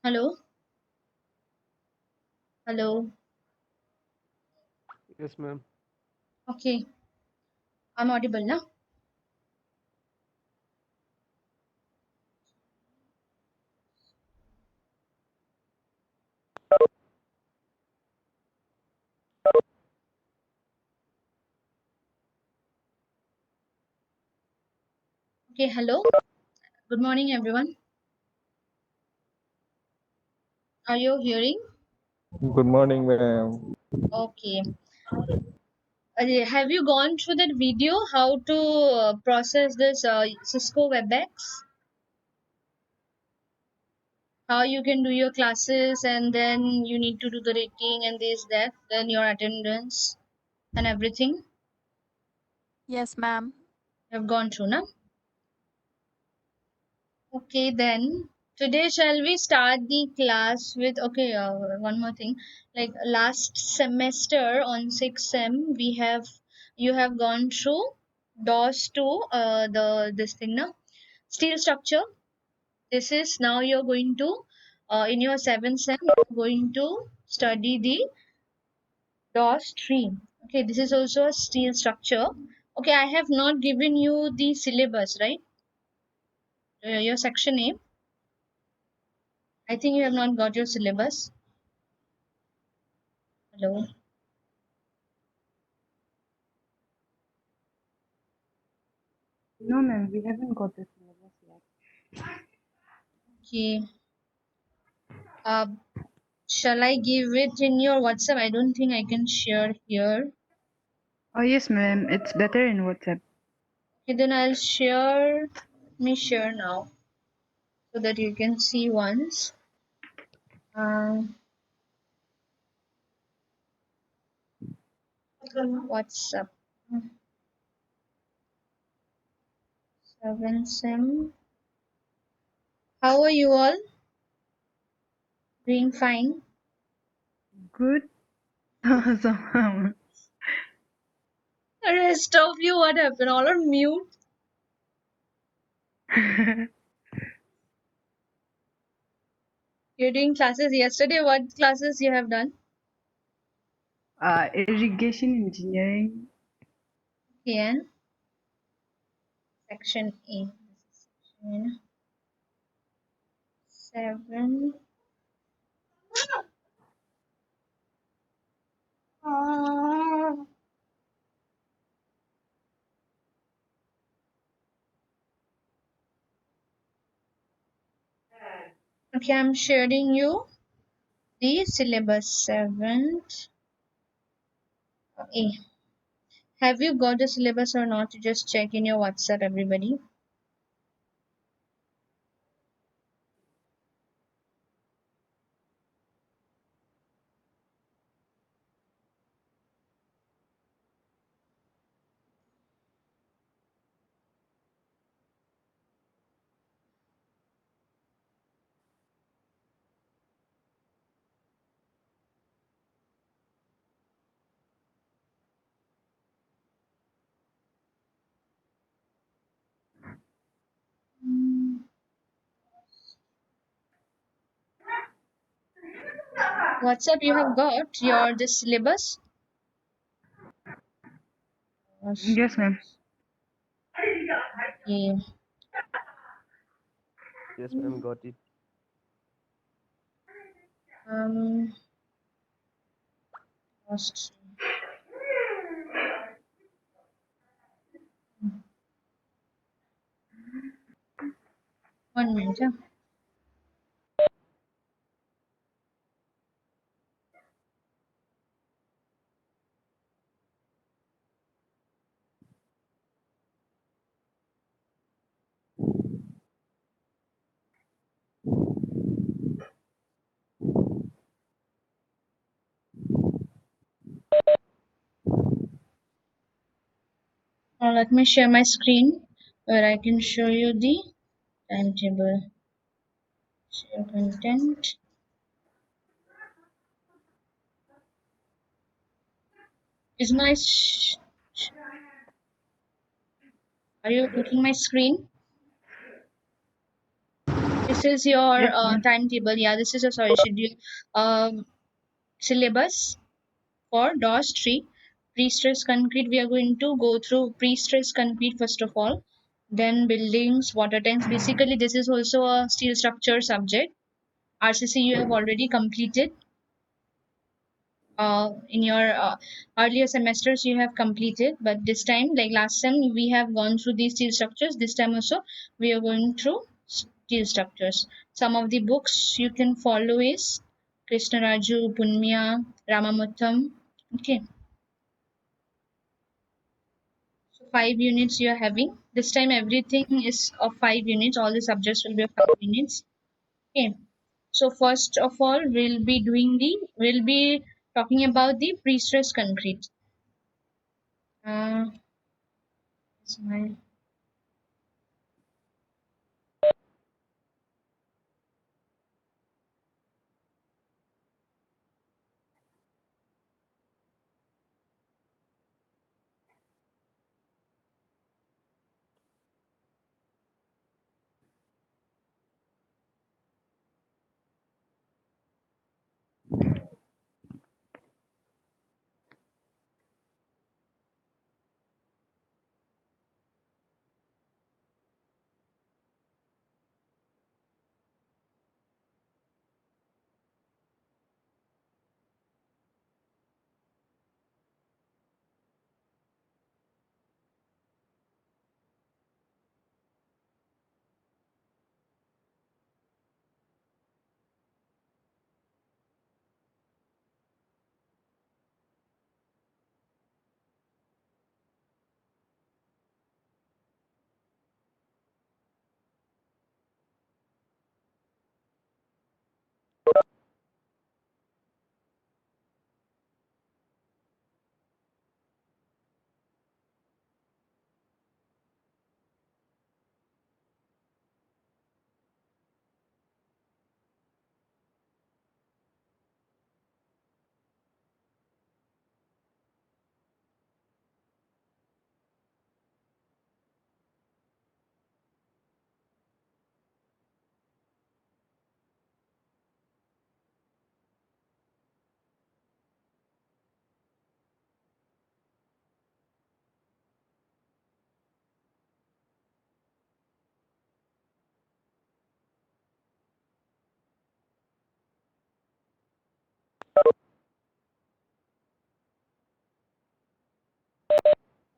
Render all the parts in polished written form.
Hello, hello. Yes, ma'am. Okay, I'm audible now. Okay, hello. Good morning, everyone. Are you hearing? Good morning, ma'am. Okay. Have you gone through that video how to process this Cisco WebEx? How you can do your classes and then you need to do the rating and this that, then your attendance and everything. Yes, ma'am. You have gone through, now. Okay, then today shall we start the class with one more thing. Like last semester on 6 sem, you have gone through DOS to the this thing now steel structure. This is now you're going to in your 7th sem you're going to study the DOS 3. Okay, this is also a steel structure. Okay, I have not given you the syllabus, right? Your section name. I think you have not got your syllabus. Hello. No, ma'am, we haven't got the syllabus yet. Okay. Uh, shall I give it in your WhatsApp? I don't think I can share here. Oh, yes, ma'am. It's better in WhatsApp. Okay, then I'll share. Let me share now so that you can see once. WhatsApp. 7 Sem. How are you all? Doing fine? Good. Somehow. Rest of you, what happened? All on mute? You're doing classes yesterday. What classes you have done? Irrigation engineering. Okay, and section A. Section 7. Okay, I'm sharing you the syllabus 7th A. Have you got the syllabus or not? Just check in your WhatsApp, everybody. WhatsApp, you have got your this syllabus? Yes, ma'am. Okay. Yes, ma'am, got it. Um, lost. 1 minute. Huh? Now let me share my screen where I can show you the timetable. Share content. Is my are you looking my screen? This is your Yes, ma'am. timetable. Yeah, this is your sorry schedule. Syllabus for DOS 3 pre-stress concrete. We are going to go through pre-stress concrete first of all, then buildings, water tanks. Basically, this is also a steel structure subject. RCC you have already completed. In your earlier semesters you have completed, but this time, like last time, we have gone through these steel structures. This time also we are going through steel structures. Some of the books you can follow is Krishnaraju, Punmya, Ramamuttam. Okay, so 5 units you are having. This time everything is of 5 units. All the subjects will be of 5 units. Okay. So first of all, we'll be talking about the pre-stress concrete. Uh, is my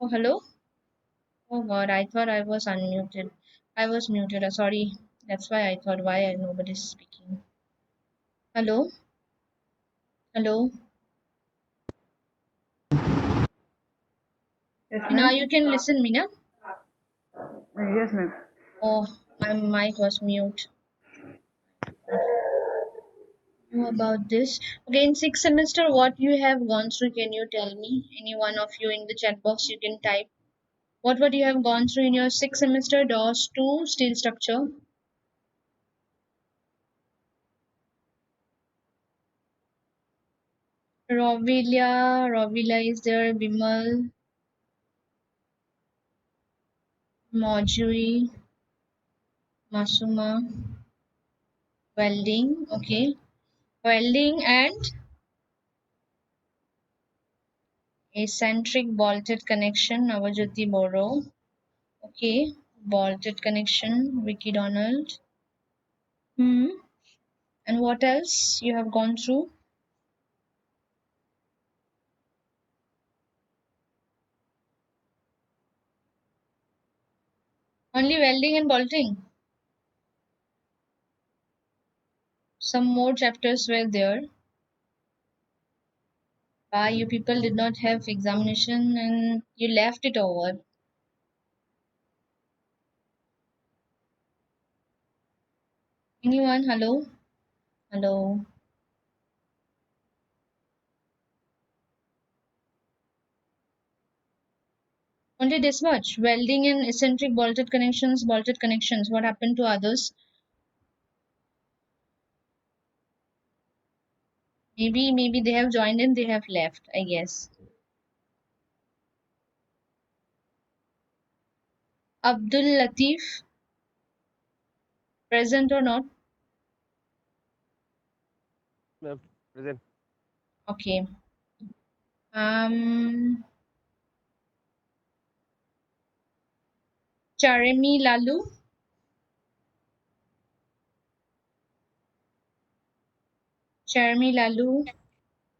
Oh, hello? Oh God, I thought I was unmuted. I was muted. Sorry. That's why I thought why nobody's speaking. Hello? Hello? Yes, Now ma'am. you can listen me, na? Yes, ma'am. Oh, my mic was mute. Know about this. Okay, in sixth semester, what you have gone through, can you tell me? Any one of you in the chat box, you can type. What you have gone through in your sixth semester, DOS 2, steel structure? Rovila is there, Bimal, Mojui, Masuma, welding, okay. Welding and eccentric bolted connection, Navajyoti Boro, okay. Bolted connection, Vicky Donald. Hmm. And what else you have gone through? Only welding and bolting. Some more chapters were there. Why you people did not have examination and you left it over? Anyone? Hello? Hello? Only this much. Welding and eccentric bolted connections, bolted connections. What happened to others? Maybe they have joined and they have left, I guess. Abdul Latif, present or not? Ma'am, present. Okay. Um Charemi Lalu. Charemi Lalu.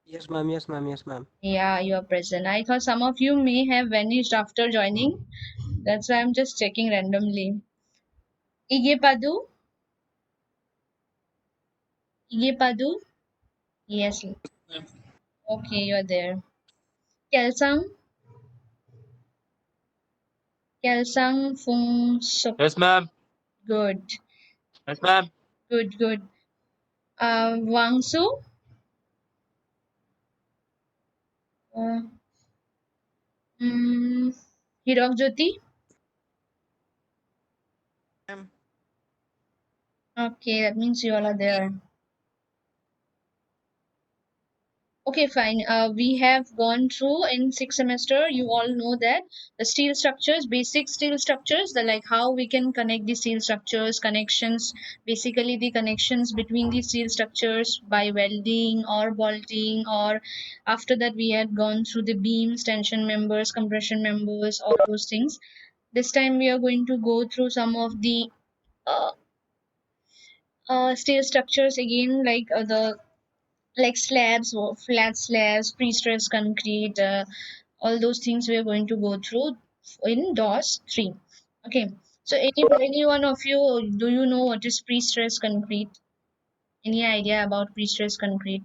Yes, ma'am. Yes, ma'am. Yes, ma'am. Yeah, you are present. I thought some of you may have vanished after joining. That's why I'm just checking randomly. Ige Padu. Ige Padu. Yes. Okay, you're there. Kelsang. Kelsang Fung Sok. Yes, ma'am. Good. Yes, ma'am. Good, good. Wangsu. Uh, mm, Hirok Jyoti. Ma'am. Okay, that means you all are there. Okay, fine. We have gone through in sixth semester. You all know that the steel structures, basic steel structures, the like how we can connect the steel structures, connections, basically the connections between the steel structures by welding or bolting, or after that we had gone through the beams, tension members, compression members, all those things. This time we are going to go through some of the uh, steel structures again, like the like slabs or flat slabs, pre-stressed concrete, all those things we are going to go through in DOS 3. Okay, so any one of you, do you know what is pre-stressed concrete? Any idea about pre-stressed concrete?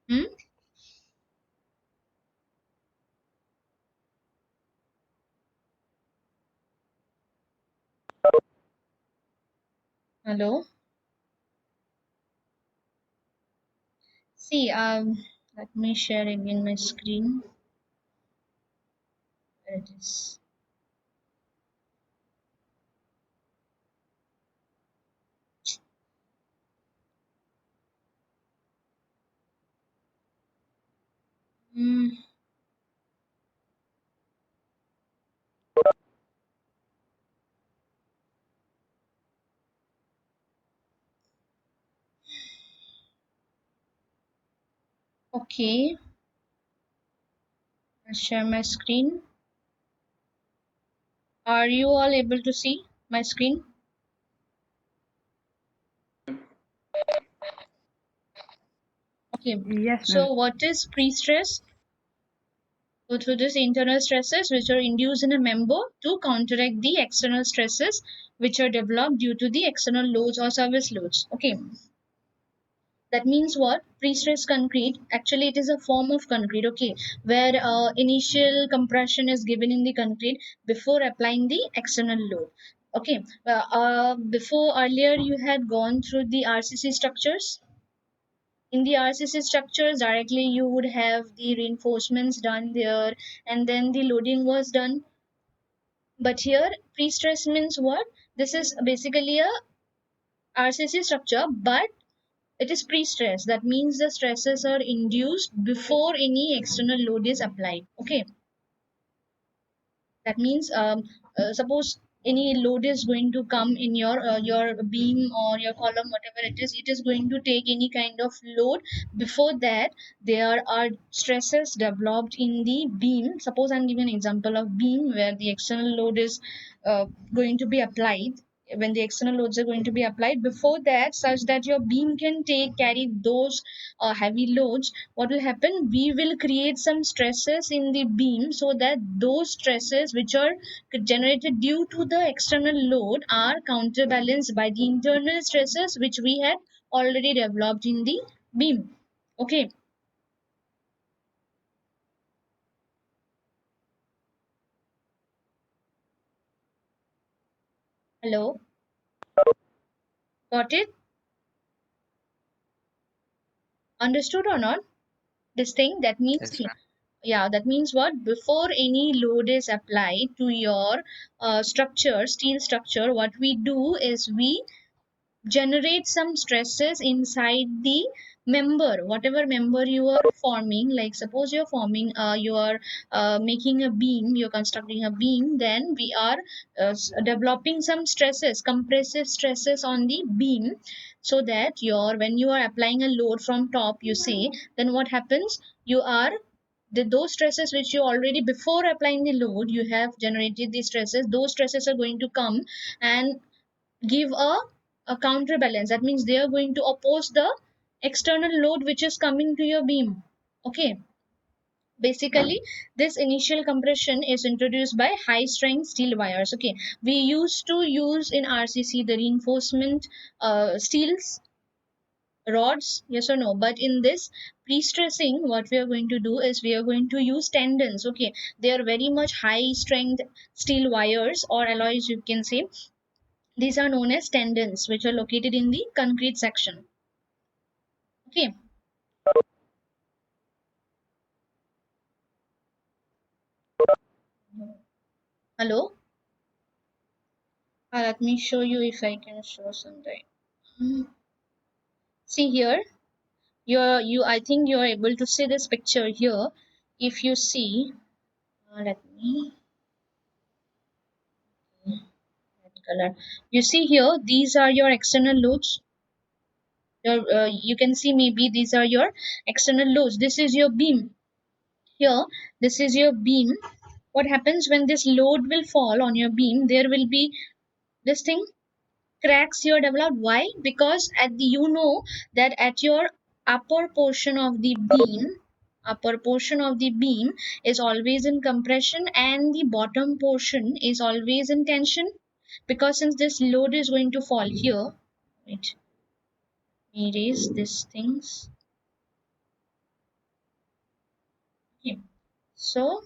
Hmm? Hello? See, let me share again my screen. Where it is. Hmm. Okay, I'll share my screen. Are you all able to see my screen? Okay. Yes, ma'am. So what is pre-stress? So through this internal stresses which are induced in a member to counteract the external stresses which are developed due to the external loads or service loads. Okay. That means what? Pre-stress concrete, actually it is a form of concrete, okay, where initial compression is given in the concrete before applying the external load. Okay, before earlier you had gone through the RCC structures. In the RCC structures, directly you would have the reinforcements done there, and then the loading was done. But here, pre-stress means what? This is basically a RCC structure, but it is pre-stress. That means the stresses are induced before any external load is applied. Okay. That means suppose any load is going to come in your beam or your column, whatever it is going to take any kind of load. Before that, there are stresses developed in the beam. Suppose I'm giving an example of beam where the external load is going to be applied. When the external loads are going to be applied before that, such that your beam can carry those heavy loads, what will happen? We will create some stresses in the beam so that those stresses which are generated due to the external load are counterbalanced by the internal stresses which we had already developed in the beam. Okay. Hello, got it? Understood or not? This thing, that means, Yes, see, ma'am. yeah, that means what? Before any load is applied to your structure, steel structure, what we do is we generate some stresses inside the member, whatever member you are forming. Like suppose you're forming you are making a beam, you're constructing a beam, then we are developing some stresses, compressive stresses on the beam, so that your when you are applying a load from top, you say, then what happens? You are those stresses which you already before applying the load you have generated these stresses, those stresses are going to come and give a counterbalance. That means they are going to oppose the external load which is coming to your beam. Okay. Basically, this initial compression is introduced by high strength steel wires. Okay. We used to use in RCC the reinforcement steels rods, yes or no? But in this pre-stressing, what we are going to do is we are going to use tendons. Okay. They are very much high strength steel wires or alloys, you can say. These are known as tendons, which are located in the concrete section. Okay. Hello. Let me show you if I can show something. See here. I think you are able to see this picture here. If you see, let me red color. You see here, these are your external loads. You can see maybe these are your external loads. This is your beam. Here, this is your beam. What happens when this load will fall on your beam? There will be this thing, cracks here developed. Why? Because you know that at your upper portion of the beam, upper portion of the beam is always in compression and the bottom portion is always in tension. Because since this load is going to fall here, wait, erase these things. Okay. So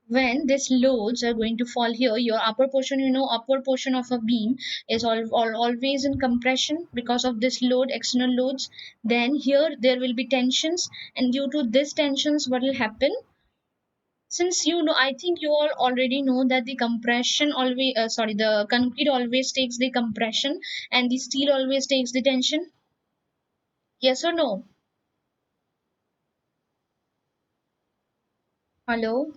when these loads are going to fall here, your upper portion, upper portion of a beam is always in compression because of this load, external loads. Then here there will be tensions, and due to this tensions, what will happen? Since I think you all already know that the compression always, the concrete always takes the compression and the steel always takes the tension. Yes or no? Hello?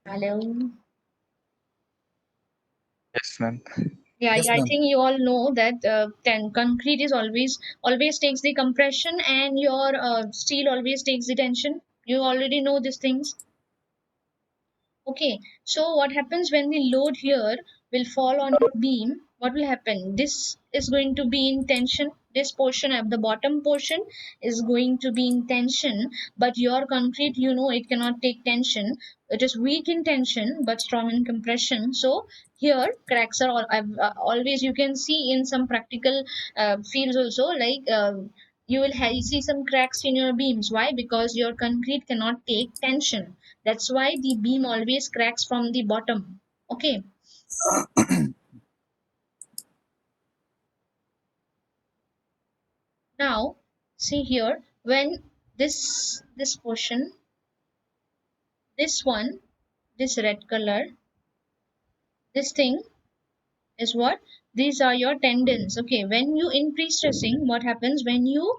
Hello? Yes, ma'am. Yeah, Yes, yeah, I ma'am. think you all know that concrete is always takes the compression and your steel always takes the tension. You already know these things. Okay, so what happens when the load here will fall on your beam, what will happen? This is going to be in tension. This portion of the bottom portion is going to be in tension, but your concrete, it cannot take tension. It is weak in tension but strong in compression. So here cracks are always, you can see in some practical fields also, like you will see some cracks in your beams. Why? Because your concrete cannot take tension. That's why the beam always cracks from the bottom. Okay. Now see here, when this portion, this one, this red color, this thing is what? These are your tendons. Okay, when you increase stressing, what happens? When you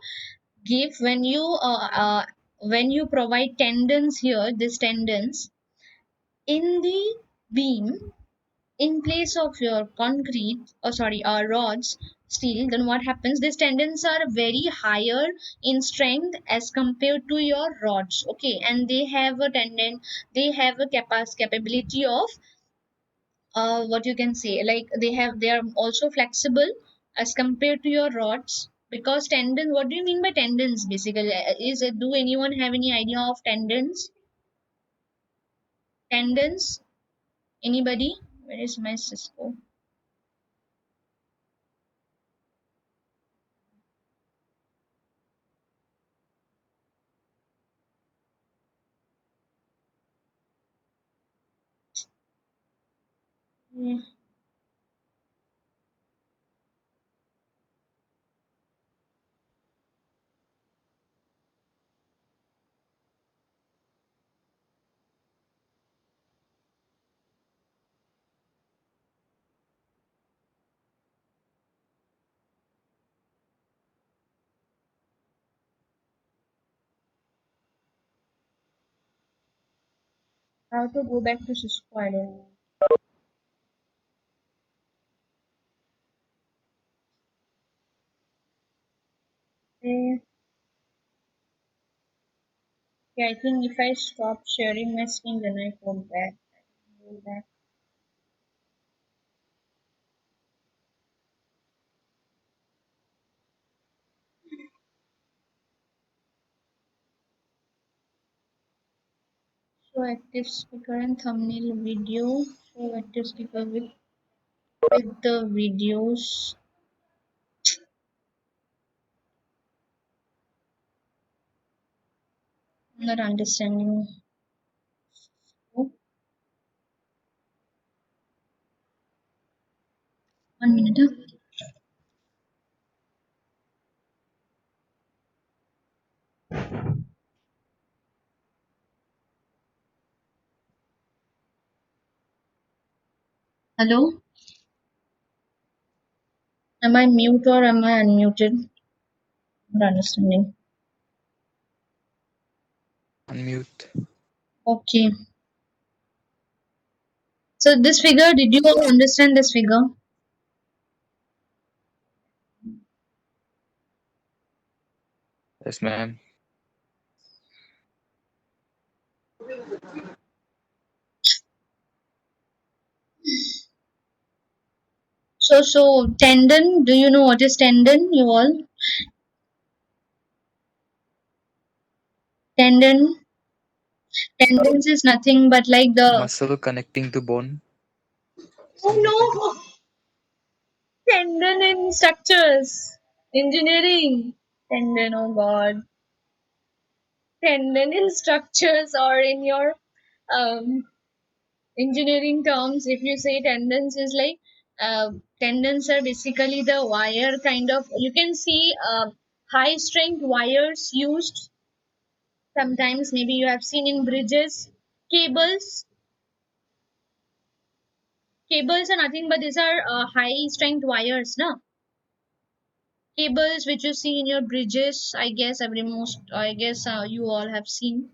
give, when you provide tendons here, these tendons in the beam, in place of your concrete, or sorry, rods, steel, then what happens? These tendons are very higher in strength as compared to your rods. Okay, and they have a they have a capability of what you can say, like they are also flexible as compared to your rods. Because tendon, what do you mean by tendons basically? Is it, do anyone have any idea of tendons? Tendons, anybody? Where is my Cisco? Hmm. How to go back to Cisco? I don't know. Eh, yeah, I think if I stop sharing my screen, then I go back. Go back. Show active speaker and thumbnail video. Show active speaker with the videos. I'm not understanding. Oh, 1 minute. Huh? Hello? Am I mute or am I unmuted? Not understanding. Unmute. Okay. So this figure, did you all understand this figure? Yes, ma'am. So tendon, do you know what is tendon, you all? Tendon, tendons is nothing but like the, Muscle connecting to bone. oh Something like no, tendon in structures, engineering, tendon, oh god, tendon in structures, or in your um, engineering terms, if you say tendons is like, tendons are basically the wire kind of, you can see high strength wires used. Sometimes maybe you have seen in bridges, cables. Cables are nothing but these are high strength wires, no? Cables which you see in your bridges, I guess you all have seen.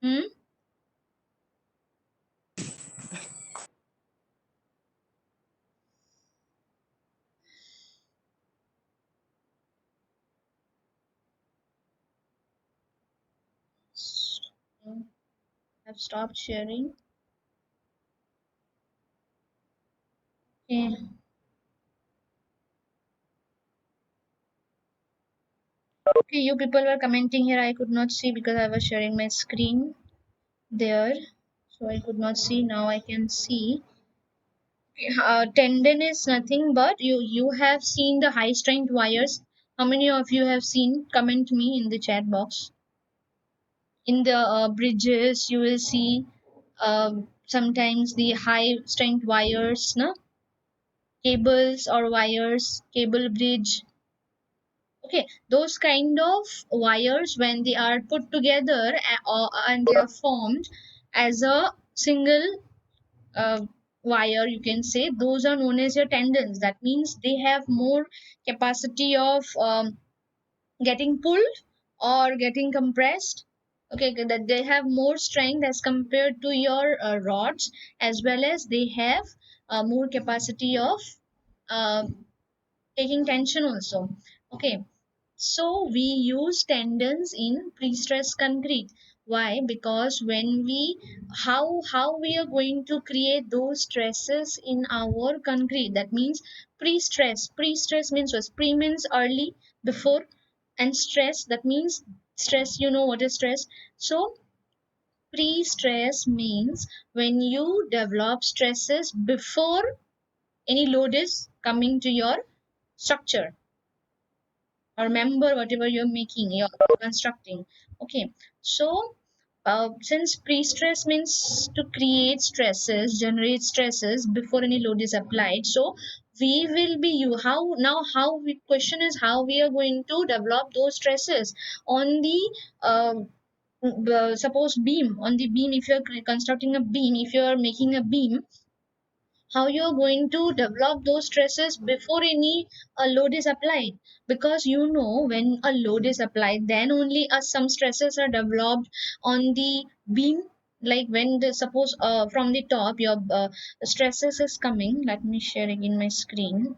Hmm? I've stopped sharing. Okay. Okay, you people were commenting here. I could not see because I was sharing my screen there. So I could not see. Now I can see. Tendon is nothing but you have seen the high strength wires. How many of you have seen? Comment me in the chat box. In the bridges, you will see sometimes the high strength wires, no? Cables or wires, cable bridge. Okay, those kind of wires when they are put together and they are formed as a single uh, wire, you can say those are known as your tendons. That means they have more capacity of getting pulled or getting compressed. Okay, that they have more strength as compared to your rods, as well as they have more capacity of uh, taking tension also. Okay, so we use tendons in pre-stressed concrete. Why? Because when we how we are going to create those stresses in our concrete. That means pre-stress. Pre-stress means what? Pre means early, before, and stress. That means stress. You know what is stress. So pre-stress means when you develop stresses before any load is coming to your structure or member, whatever you're making, you're constructing. Okay, so since pre-stress means to create stresses, generate stresses before any load is applied, so we will be you how now how we question is how we are going to develop those stresses on the suppose beam. On the beam, if you're constructing a beam, if you're making a beam, how you're going to develop those stresses before any load is applied. Because you know when a load is applied, then only some stresses are developed on the beam. Like when the suppose from the top your stresses is coming. Let me share again my screen.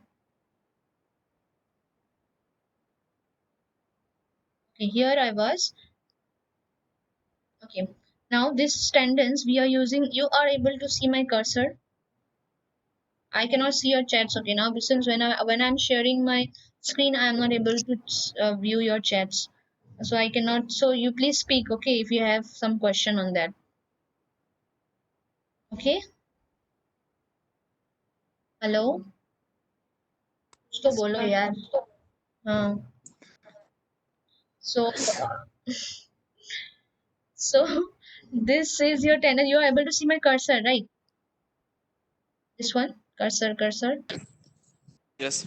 Okay, here I was. Okay, now this tendons we are using, you are able to see my cursor. I cannot see your chats. Okay, now since when I'm sharing my screen, I am not able to view your chats, so I cannot. So you please speak, okay, if you have some question on that. Okay, hello, कुछ तो बोलो यार. हाँ. So so this is your tendon. You are able to see my cursor, right? This one, cursor. Yes.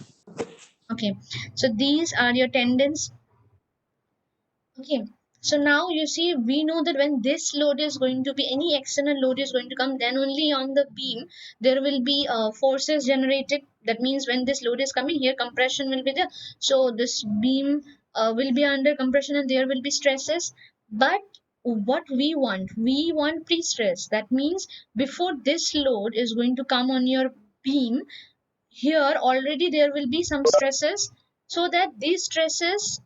Okay, so these are your tendons. Okay, so now you see, we know that when this load is going to be, any external load is going to come, then only on the beam there will be forces generated. That means when this load is coming here, compression will be there. So this beam will be under compression and there will be stresses. But what we want pre-stress. That means before this load is going to come on your beam, here already there will be some stresses, so that these stresses,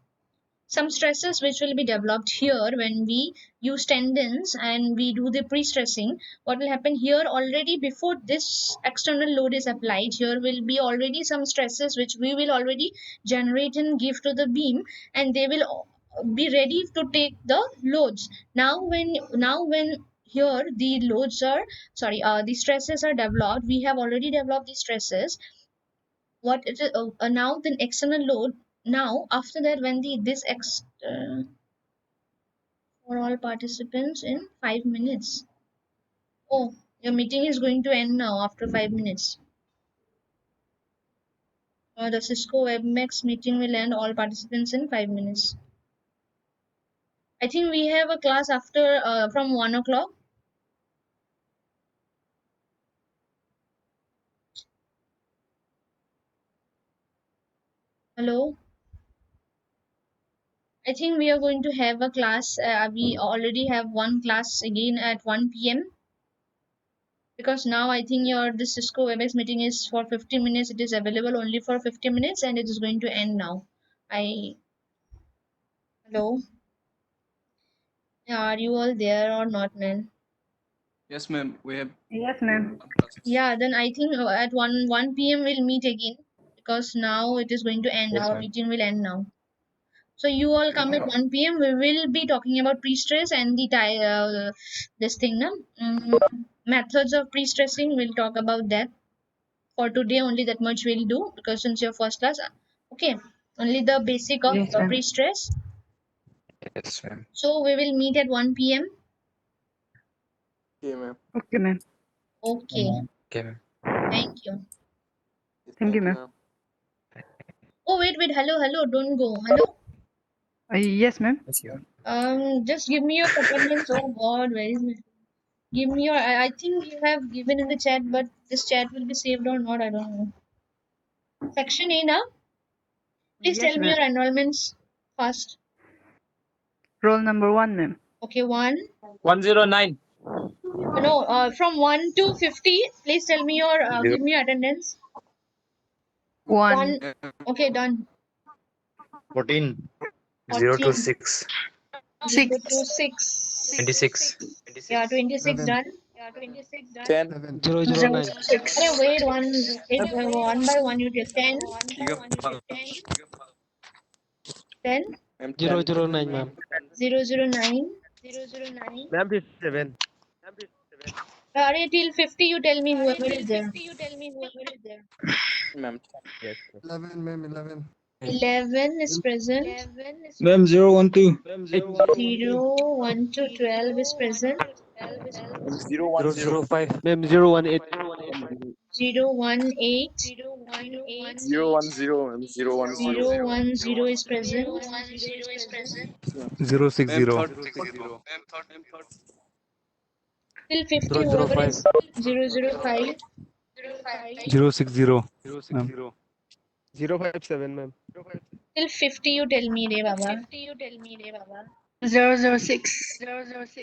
some stresses which will be developed here when we use tendons and we do the pre-stressing. What will happen here already before this external load is applied, here will be already some stresses which we will already generate and give to the beam, and they will be ready to take the loads. Now when here the loads are sorry the stresses are developed, we have already developed the stresses. What it is now the external load. Now after that, when the this for all participants in 5 minutes. Oh, your meeting is going to end now after 5 minutes. The Cisco WebEx meeting will end all participants in 5 minutes. I think we have a class after from 1 o'clock. Hello. I think we are going to have a class. We already have one class again at 1 p.m. Because now I think your this Cisco WebEx meeting is for 50 minutes. It is available only for 50 minutes and it is going to end now. Hello. Yeah, are you all there or not, man? Yes, ma'am. We have Yes, ma'am. classes. Yeah, then I think at 1 p.m. we'll meet again because now it is going to end. Yes, Our ma'am. meeting will end now. So you all come at 1 p.m. We will be talking about pre-stress and this thing, na? Methods of pre-stressing. We'll talk about that. For today, only that much we'll do because since your first class, okay, only the basic of Yes, ma'am. pre-stress. Yes, ma'am. So we will meet at 1 p.m. Okay, ma'am. Okay, ma'am. Okay, Okay, ma'am. thank you. Yes, Thank you, ma'am. Oh wait, hello, don't go. Hello. Yes, ma'am. Yes, you Just give me your attendance. Oh God, where is it? Give me your. I think you have given in the chat, but this chat will be saved or not. I don't know. Section A now. Please Yes, tell me ma'am. your enrollments first. Roll number 1, ma'am. Okay, 1. 109. No, from 1 to 50. Please tell me your. Zero. Give me your attendance. 1. 1. Okay, done. 14. 0 to 14. 6. 0 6. to 6. 26. Yeah, 26 11. done. 10. 7. 009. 6. Arey, wait, one by one you tell. 10. You got 10. ma'am. 10. 009, ma'am. 009. Ma'am, this 7. Arey, till 50 you tell me whoever is there. Ma'am. Yes, ma'am. 11, ma'am, 11. 11 is present. Ma'am, 012. 0, 1 to 12 is present. Ma'am, 010. 005. Ma'am, 018. 0, 1, 8. 010. Ma'am, 010. 0, 1, 0 is present. Ma'am, 060. third. Till 50 whoever 005. is 005. 060. Ma'am. 057, ma'am. Till 50 you tell me, Re Baba. 006.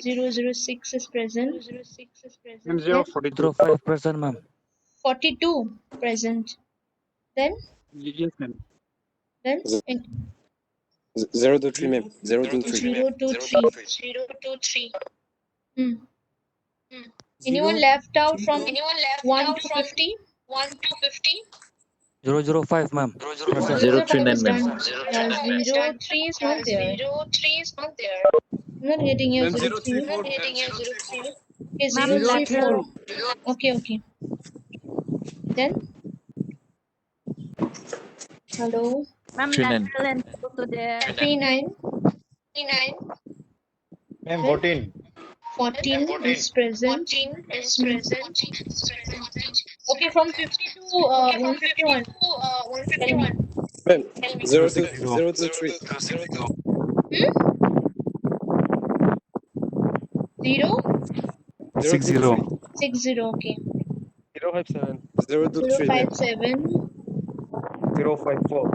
006 is present. Ma'am, Then 042. 05 present, ma'am. 42 present. Then Yes, ma'am. then 023, ma'am. 023. 023. Hmm. Anyone 0. left out from 1 to 50? 005, ma'am. Present. 005 is 039, ma'am. done. Yeah, 03 is not there. I'm not getting here Ma'am, 03. 034. Okay, Ma'am, 034. lateral. Okay, okay. Then, hello. Ma'am, 39. lateral and go to there. 39. Ma'am, Then 14. 14 is present. Hmm. Okay, from 50 to 151. Tell me. Ma'am, 060. 023. Hmm? 0? 60. 023. 60. Okay. 057. 023, ma'am. 057. 054.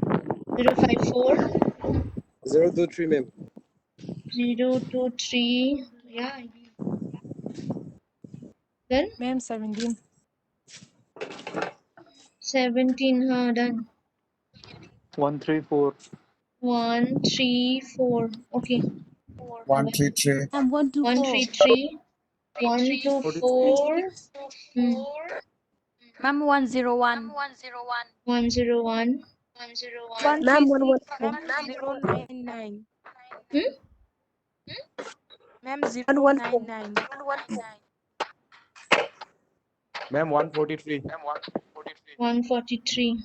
054. 023, ma'am. 023. Yeah. Then Ma'am, 17. 17. Done. 134. 134. Okay. Bye bye. 133. Ma'am, 124. 133. 124. Hmm. Ma'am, 101. 101. Ma'am, 133. 099. Hmm? Ma'am, 114. 099. Ma'am, 143. 143.